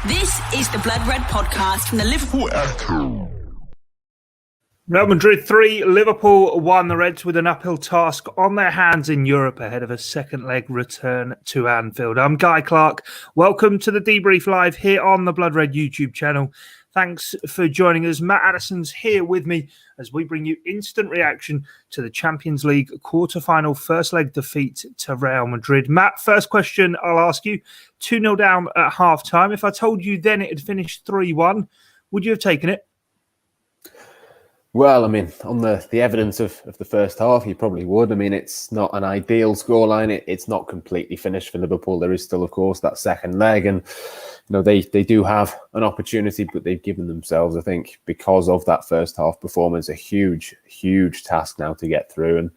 This is the Blood Red podcast from the Liverpool Echo. Real Madrid 3, Liverpool 1. The Reds with an uphill task on their hands in Europe ahead of a second leg return to Anfield. I'm Guy Clarke. Welcome to the Debrief Live here on the Blood Red YouTube channel. Thanks for joining us. Matt Addison's here with me as we bring you instant reaction to the Champions League quarter-final first leg defeat to Real Madrid. Matt, first question I'll ask you. 2-0 down at half-time. If I told you then it had finished 3-1, would you have taken it? Well, I mean, on the evidence of the first half, you probably would. I mean, it's not an ideal scoreline. It's not completely finished for Liverpool. There is still, of course, that second leg. And, you know, they do have an opportunity, but they've given themselves, I think, because of that first half performance, a huge, huge task now to get through. And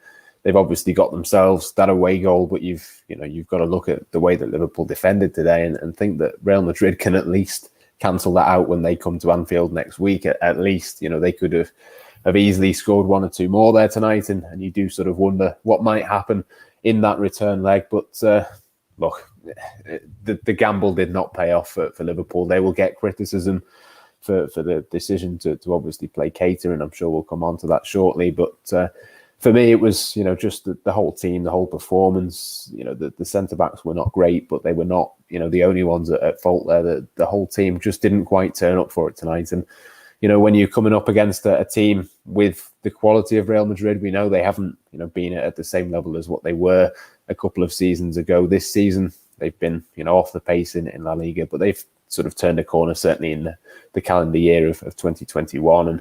they've obviously got themselves that away goal, but you've got to look at the way that Liverpool defended today and think that Real Madrid can at least cancel that out when they come to Anfield next week. At least, you know, they could have easily scored one or two more there tonight, and you do sort of wonder what might happen in that return leg. But look, the gamble did not pay off for Liverpool. They will get criticism for the decision to obviously play Keita, and I'm sure we'll come on to that shortly. But for me, it was, you know, just the whole team, the whole performance. You know, the centre-backs were not great, but they were not, you know, the only ones at fault there. The whole team just didn't quite turn up for it tonight. And you know, when you're coming up against a team with the quality of Real Madrid, we know they haven't, you know, been at the same level as what they were a couple of seasons ago. This season, they've been, you know, off the pace in La Liga, but they've sort of turned a corner, certainly in the calendar year of 2021. And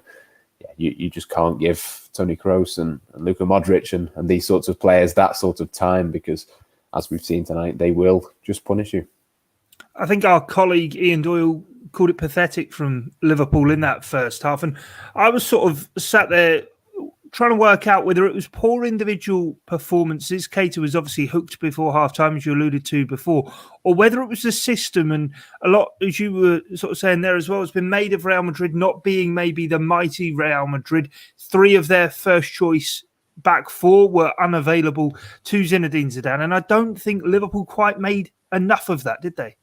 yeah, you just can't give Toni Kroos and Luka Modric and these sorts of players that sort of time, because as we've seen tonight, they will just punish you. I think our colleague Ian Doyle called it pathetic from Liverpool in that first half. And I was sort of sat there trying to work out whether it was poor individual performances. Keita was obviously hooked before half-time, as you alluded to before, or whether it was the system. And a lot, as you were sort of saying there as well, has been made of Real Madrid not being maybe the mighty Real Madrid. 3 of their first choice back 4 were unavailable to Zinedine Zidane. And I don't think Liverpool quite made enough of that, did they?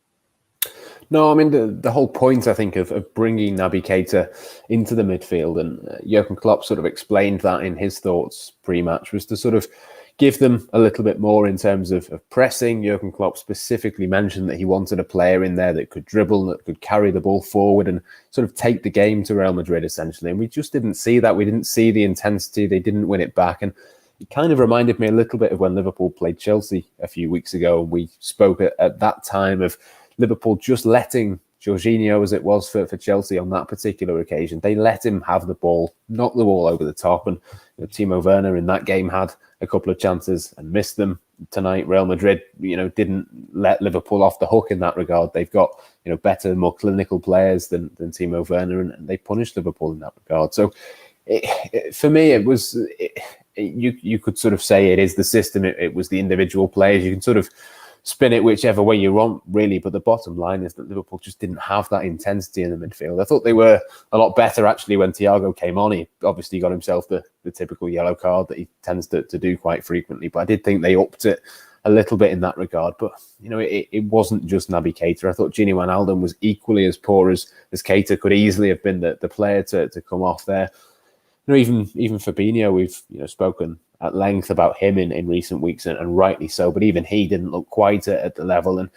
No, I mean, the whole point, I think, of bringing Naby Keita into the midfield, and Jurgen Klopp sort of explained that in his thoughts pre-match, was to sort of give them a little bit more in terms of pressing. Jurgen Klopp specifically mentioned that he wanted a player in there that could dribble, that could carry the ball forward and sort of take the game to Real Madrid, essentially. And we just didn't see that. We didn't see the intensity. They didn't win it back. And it kind of reminded me a little bit of when Liverpool played Chelsea a few weeks ago. We spoke at that time of Liverpool just letting Jorginho, as it was for Chelsea on that particular occasion, they let him have the ball, knock the ball over the top. And you know, Timo Werner in that game had a couple of chances and missed them. Tonight, Real Madrid, you know, didn't let Liverpool off the hook in that regard. They've got, you know, better, more clinical players than Timo Werner, and they punished Liverpool in that regard. So for me, it was, you could sort of say it is the system. It was the individual players. You can sort of spin it whichever way you want, really. But the bottom line is that Liverpool just didn't have that intensity in the midfield. I thought they were a lot better, actually, when Thiago came on. He obviously got himself the typical yellow card that he tends to do quite frequently. But I did think they upped it a little bit in that regard. But, you know, it wasn't just Naby Keita. I thought Gini Wijnaldum was equally as poor as Keita could easily have been the player to come off there. You know, even Fabinho, we've, you know, spoken at length about him in recent weeks, and rightly so. But even he didn't look quite at the level. And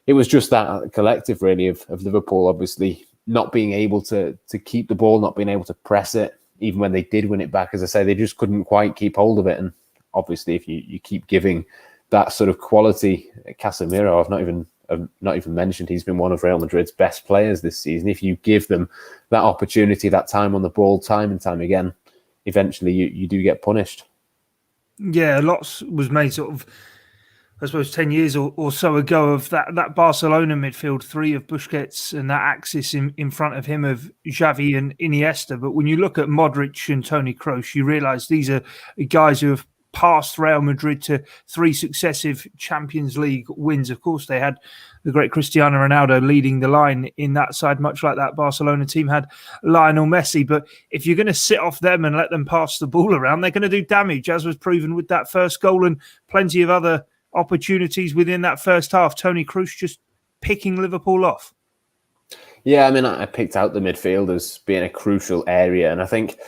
it was just that collective, really, of Liverpool obviously not being able to keep the ball, not being able to press it. Even when they did win it back, as I say, they just couldn't quite keep hold of it. And obviously, if you keep giving that sort of quality, Casemiro, I've not even mentioned, he's been one of Real Madrid's best players this season. If you give them that opportunity, that time on the ball, time and time again, eventually you do get punished. Yeah, lots was made sort of, I suppose, 10 years or so ago of that Barcelona midfield, 3 of Busquets and that axis in front of him of Xavi and Iniesta. But when you look at Modric and Toni Kroos, you realise these are guys who have passed Real Madrid to 3 successive Champions League wins. Of course, they had the great Cristiano Ronaldo leading the line in that side, much like that Barcelona team had Lionel Messi. But if you're going to sit off them and let them pass the ball around, they're going to do damage, as was proven with that first goal and plenty of other opportunities within that first half. Toni Kroos just picking Liverpool off. Yeah, I mean, I picked out the midfield as being a crucial area, and I think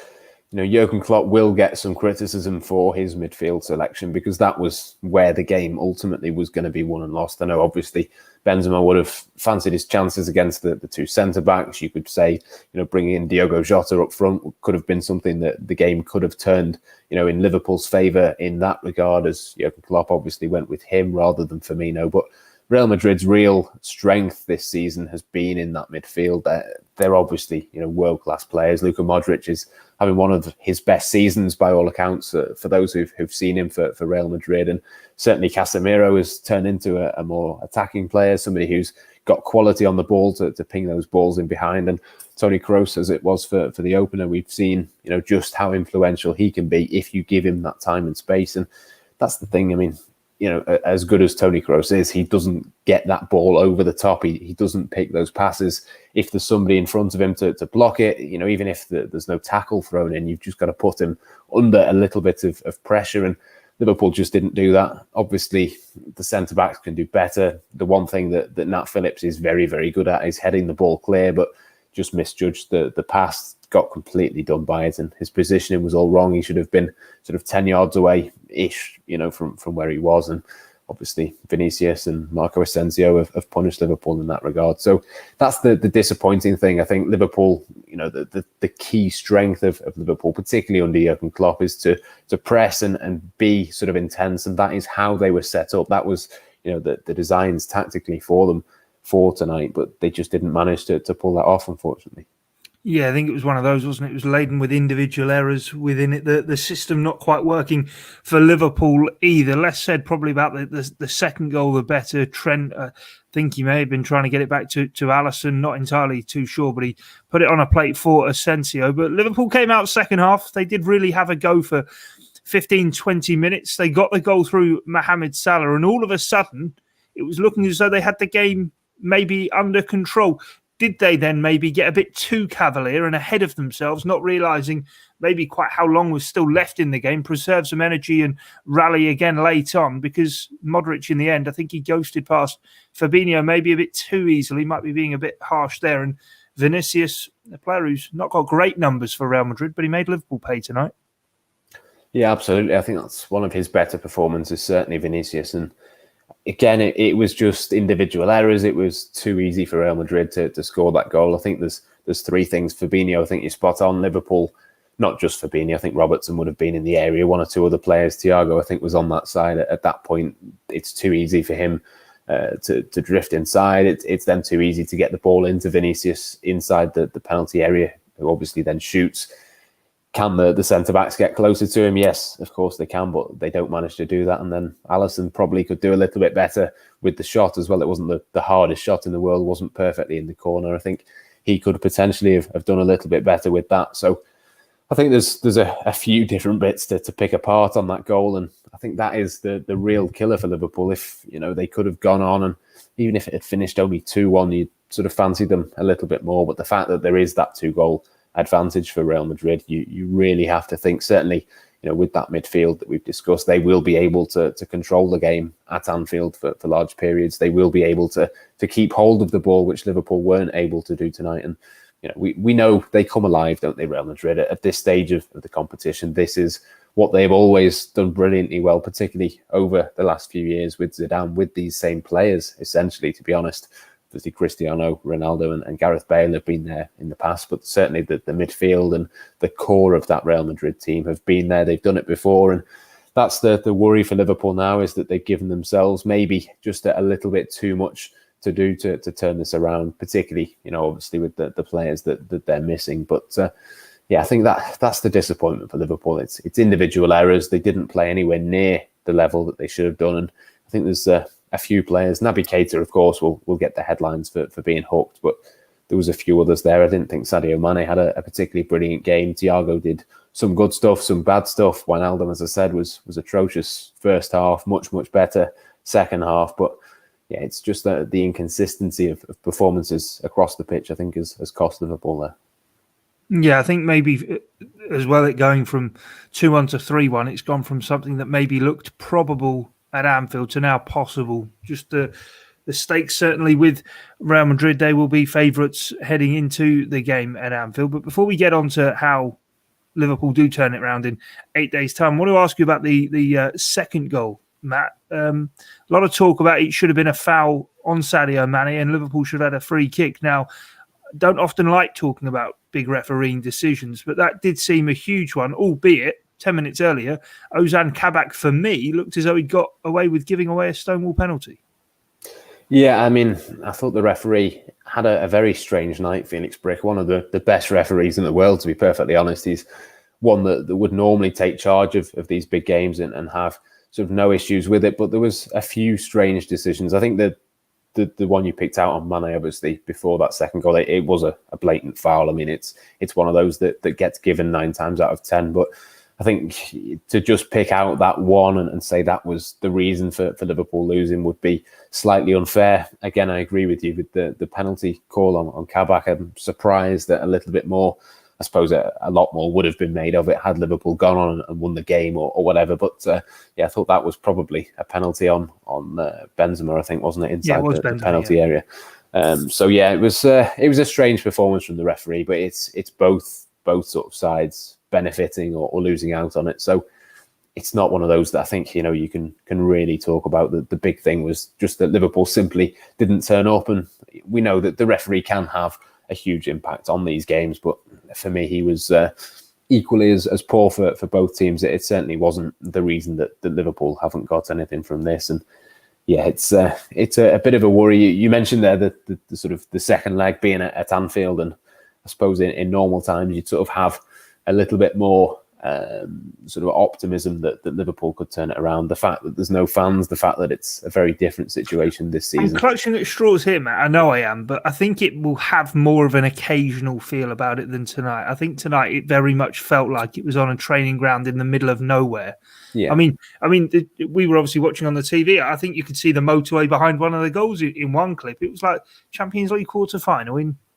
Jurgen Klopp will get some criticism for his midfield selection because that was where the game ultimately was going to be won and lost. I know, obviously, Benzema would have fancied his chances against the two centre-backs. You could say, bringing in Diogo Jota up front could have been something that the game could have turned, in Liverpool's favour in that regard, as Jurgen Klopp obviously went with him rather than Firmino. But Real Madrid's real strength this season has been in that midfield. They're obviously, world-class players. Luka Modric is having one of his best seasons by all accounts for those who've seen him for Real Madrid. And certainly Casemiro has turned into a more attacking player, somebody who's got quality on the ball to ping those balls in behind. And Toni Kroos, as it was for the opener, we've seen, just how influential he can be if you give him that time and space. And that's the thing. I mean, as good as Toni Kroos is, he doesn't get that ball over the top. He doesn't pick those passes. If there's somebody in front of him to block it, even if there's no tackle thrown in, you've just got to put him under a little bit of pressure. And Liverpool just didn't do that. Obviously, the centre-backs can do better. The one thing that Nat Phillips is very, very good at is heading the ball clear, but just misjudged the pass, got completely done by it, and his positioning was all wrong. He should have been sort of 10 yards away-ish, from where he was. And obviously, Vinicius and Marco Asensio have punished Liverpool in that regard. So that's the disappointing thing. I think Liverpool, the key strength of Liverpool, particularly under Jurgen Klopp, is to press and be sort of intense, and that is how they were set up. That was, the designs tactically for them for tonight, but they just didn't manage to pull that off, unfortunately. Yeah, I think it was one of those, wasn't it? It was laden with individual errors within it. The system not quite working for Liverpool either. Less said probably about the second goal, the better. Trent, I think he may have been trying to get it back to Addison. Not entirely too sure, but he put it on a plate for Asensio. But Liverpool came out second half. They did really have a go for 15, 20 minutes. They got the goal through Mohamed Salah, and all of a sudden, it was looking as though they had the game maybe under control. Did they then maybe get a bit too cavalier and ahead of themselves, not realising maybe quite how long was still left in the game, preserve some energy and rally again late on? Because Modric, in the end, I think he ghosted past Fabinho maybe a bit too easily, might be being a bit harsh there. And Vinicius, a player who's not got great numbers for Real Madrid, but he made Liverpool pay tonight. Yeah, absolutely. I think that's one of his better performances, certainly Vinicius. And again, it was just individual errors. It was too easy for Real Madrid to score that goal. I think there's three things. Fabinho, I think you're spot on. Liverpool, not just Fabinho. I think Robertson would have been in the area. One or two other players. Thiago, I think, was on that side at that point. It's too easy for him to drift inside. It's then too easy to get the ball into Vinicius inside the penalty area, who obviously then shoots. Can the centre-backs get closer to him? Yes, of course they can, but they don't manage to do that. And then Addison probably could do a little bit better with the shot as well. It wasn't the hardest shot in the world, wasn't perfectly in the corner. I think he could potentially have done a little bit better with that. So I think there's a few different bits to pick apart on that goal. And I think that is the real killer for Liverpool. If, they could have gone on, and even if it had finished only 2-1, you'd sort of fancy them a little bit more. But the fact that there is that 2-goal advantage for Real Madrid, you really have to think, certainly, with that midfield that we've discussed, they will be able to control the game at Anfield for large periods. They will be able to keep hold of the ball, which Liverpool weren't able to do tonight. And we know they come alive, don't they, Real Madrid, at this stage of the competition. This is what they've always done brilliantly well, particularly over the last few years with Zidane, with these same players, essentially, to be honest. Obviously, Cristiano Ronaldo and Gareth Bale have been there in the past, but certainly the midfield and the core of that Real Madrid team have been there. They've done it before, and that's the worry for Liverpool now, is that they've given themselves maybe just a little bit too much to do to turn this around, particularly, obviously with the players that they're missing. But yeah, I think that's the disappointment for Liverpool. It's individual errors. They didn't play anywhere near the level that they should have done, and I think there's a few players. Naby Keita, of course, will get the headlines for being hooked, but there was a few others there. I didn't think Sadio Mane had a particularly brilliant game. Thiago did some good stuff, some bad stuff. Wijnaldum, as I said, was atrocious first half, much better second half. But yeah, it's just the inconsistency of performances across the pitch, I think, has cost Liverpool there. Yeah, I think maybe as well, it going from 2-1 to 3-1, it's gone from something that maybe looked probable at Anfield to now possible. Just the the stakes. Certainly with Real Madrid, they will be favourites heading into the game at Anfield. But before we get on to how Liverpool do turn it around in 8 days' time, I want to ask you about the second goal, Matt. A lot of talk about it should have been a foul on Sadio Mane and Liverpool should have had a free kick. Now, don't often like talking about big refereeing decisions, but that did seem a huge one, albeit 10 minutes earlier, Ozan Kabak, for me, looked as though he'd got away with giving away a Stonewall penalty. Yeah, I mean, I thought the referee had a very strange night, Felix Brick, one of the best referees in the world, to be perfectly honest. He's one that would normally take charge of these big games and have sort of no issues with it, but there was a few strange decisions. I think that the one you picked out on Mane, obviously, before that second goal, it was a blatant foul. I mean, it's one of those that gets given 9 times out of 10. But I think to just pick out that one and say that was the reason for Liverpool losing would be slightly unfair. Again, I agree with you with the penalty call on Kabak. I'm surprised that a little bit more, I suppose a lot more would have been made of it had Liverpool gone on and won the game or whatever. But I thought that was probably a penalty on Benzema, I think, wasn't it, inside the penalty area? It was a strange performance from the referee, but it's both sort of sides benefiting or losing out on it. So it's not one of those that I think you can really talk about. The big thing was just that Liverpool simply didn't turn up, and we know that the referee can have a huge impact on these games, but for me he was equally as poor for both teams. It certainly wasn't the reason that Liverpool haven't got anything from this. And it's a bit of a worry. You mentioned there that the sort of the second leg being at Anfield, and I suppose in normal times you'd sort of have a little bit more sort of optimism that Liverpool could turn it around. The fact that there's no fans, the fact that it's a very different situation this season. I'm clutching at straws here, Matt. I know I am, but I think it will have more of an occasional feel about it than tonight. I think tonight it very much felt like it was on a training ground in the middle of nowhere. Yeah. I mean, we were obviously watching on the TV. I think you could see the motorway behind one of the goals in one clip. It was like Champions League quarter-final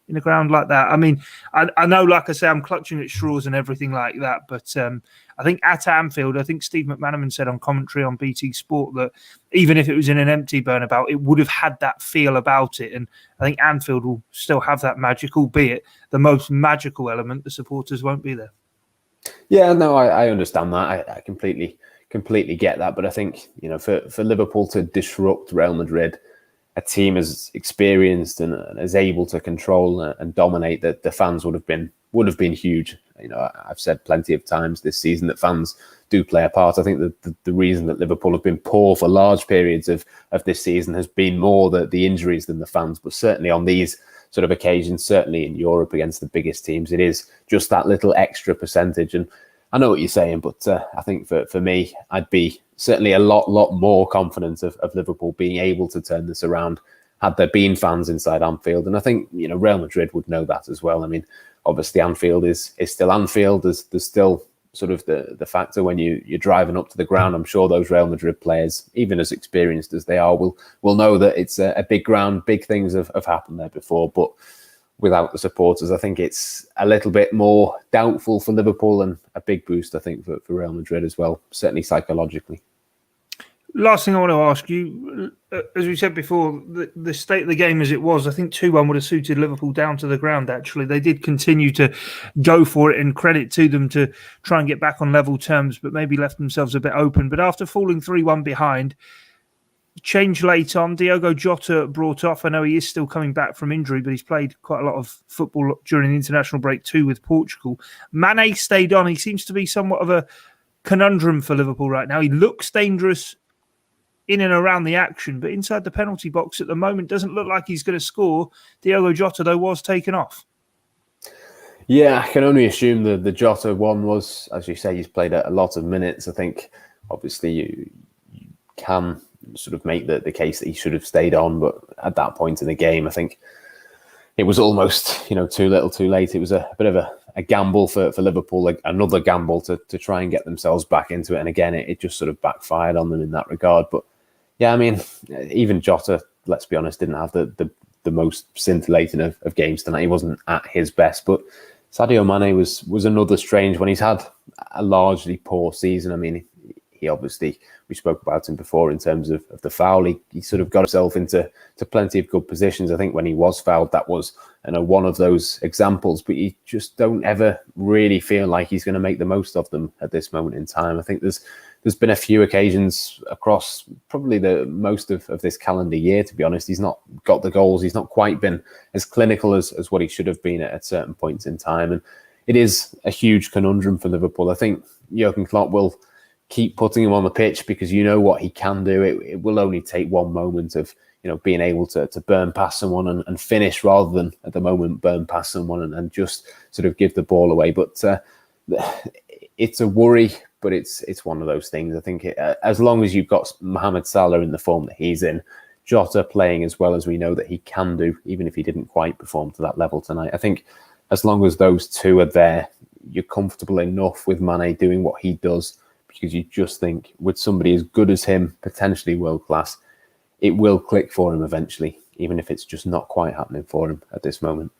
in a ground like that. I mean, I know, like I say, I'm clutching at straws and everything like that, but I think at Anfield, I think Steve McManaman said on commentary on BT Sport that even if it was in an empty Burnabout, it would have had that feel about it. And I think Anfield will still have that magic, albeit the most magical element, the supporters won't be there. Yeah, no, I understand that. I completely get that. But I think, for Liverpool to disrupt Real Madrid, a team as experienced and as able to control and dominate, that the fans would have been huge. I've said plenty of times this season that fans do play a part. I think that the reason that Liverpool have been poor for large periods of this season has been more the injuries than the fans. But certainly on these sort of occasions, certainly in Europe against the biggest teams, it is just that little extra percentage. And I know what you're saying, but I think for me, I'd be certainly a lot more confident of Liverpool being able to turn this around had there been fans inside Anfield. And I think, Real Madrid would know that as well. I mean, obviously Anfield is still Anfield. There's still sort of the factor when you're driving up to the ground. I'm sure those Real Madrid players, even as experienced as they are, will know that it's a big ground. Big things have happened there before, but without the supporters, I think it's a little bit more doubtful for Liverpool, and a big boost, I think, for Real Madrid as well, certainly psychologically. Last thing I want to ask you, as we said before, the state of the game as it was, I think 2-1 would have suited Liverpool down to the ground, actually. They did continue to go for it, and credit to them to try and get back on level terms, but maybe left themselves a bit open. But after falling 3-1 behind, change late on, Diogo Jota brought off. I know he is still coming back from injury, but he's played quite a lot of football during the international break too with Portugal. Mane stayed on. He seems to be somewhat of a conundrum for Liverpool right now. He looks dangerous in and around the action, but inside the penalty box at the moment doesn't look like he's going to score. Diogo Jota, though, was taken off. Yeah, I can only assume the Jota one was, as you say, he's played a lot of minutes. I think, obviously, you can sort of make the case that he should have stayed on, but at that point in the game, I think it was almost, too little too late. It was a bit of a gamble for Liverpool, like another gamble to try and get themselves back into it. And again, it just sort of backfired on them in that regard. But yeah, I mean, even Jota, let's be honest, didn't have the most scintillating of games tonight. He wasn't at his best, but Sadio Mane was another strange one. He's had a largely poor season. I mean, he obviously, we spoke about him before in terms of the foul. He sort of got himself into plenty of good positions. I think when he was fouled, that was one of those examples, but you just don't ever really feel like he's going to make the most of them at this moment in time. I think there's been a few occasions across probably the most of this calendar year, to be honest. He's not got the goals. He's not quite been as clinical as what he should have been at certain points in time. And it is a huge conundrum for Liverpool. I think Jurgen Klopp will keep putting him on the pitch because you know what he can do. It will only take one moment of being able to burn past someone and finish rather than at the moment burn past someone and just sort of give the ball away. But it's a worry, but it's one of those things. I think as long as you've got Mohamed Salah in the form that he's in, Jota playing as well as we know that he can do, even if he didn't quite perform to that level tonight, I think as long as those two are there, you're comfortable enough with Mane doing what he does, because you just think with somebody as good as him, potentially world class, it will click for him eventually, even if it's just not quite happening for him at this moment.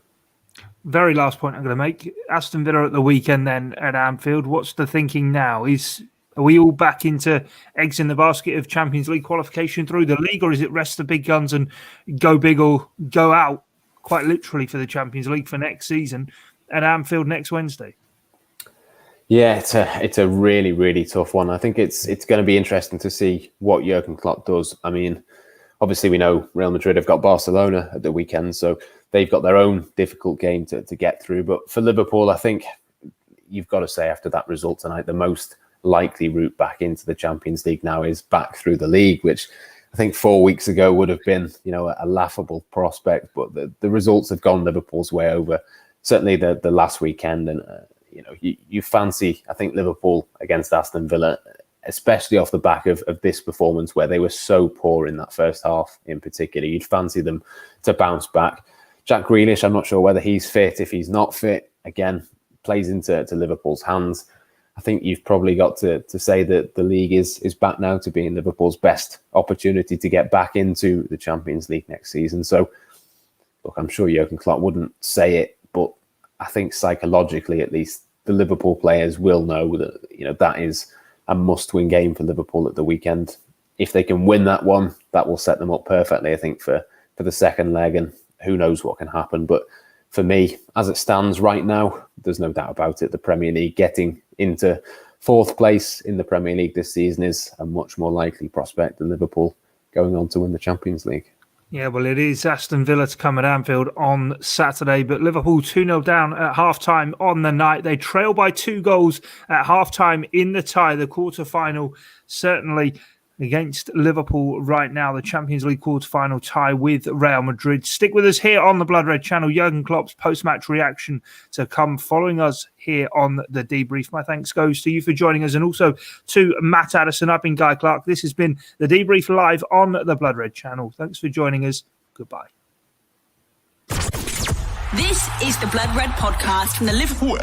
Very last point I'm going to make. Aston Villa at the weekend then at Anfield. What's the thinking now? Are we all back into eggs in the basket of Champions League qualification through the league, or is it rest the big guns and go big or go out, quite literally, for the Champions League for next season at Anfield next Wednesday? Yeah, it's a really, really tough one. I think it's going to be interesting to see what Jurgen Klopp does. I mean, obviously we know Real Madrid have got Barcelona at the weekend, so they've got their own difficult game to get through. But for Liverpool, I think you've got to say after that result tonight, the most likely route back into the Champions League now is back through the league, which I think 4 weeks ago would have been, a laughable prospect. But the results have gone Liverpool's way over, certainly the last weekend. And, you fancy, I think, Liverpool against Aston Villa, especially off the back of this performance where they were so poor in that first half in particular. You'd fancy them to bounce back. Jack Grealish, I'm not sure whether he's fit. If he's not fit, again, plays into Liverpool's hands. I think you've probably got to say that the league is back now to being Liverpool's best opportunity to get back into the Champions League next season. So, look, I'm sure Jurgen Klopp wouldn't say it, but I think psychologically, at least, the Liverpool players will know that, that is a must-win game for Liverpool at the weekend. If they can win that one, that will set them up perfectly, I think, for the second leg, and who knows what can happen. But for me, as it stands right now, there's no doubt about it. The Premier League, getting into fourth place in the Premier League this season, is a much more likely prospect than Liverpool going on to win the Champions League. Yeah, well, it is Aston Villa to come at Anfield on Saturday, but Liverpool 2-0 down at half-time on the night. They trail by 2 goals at half-time in the tie, the quarter-final, certainly against Liverpool right now, the Champions League quarter-final tie with Real Madrid. Stick with us here on the Blood Red channel. Jurgen Klopp's post-match reaction to come following us here on the Debrief. My thanks goes to you for joining us, and also to Matt Addison. I've been Guy Clarke. This has been the Debrief live on the Blood Red channel. Thanks for joining us. Goodbye. This is the Blood Red podcast from the Liverpool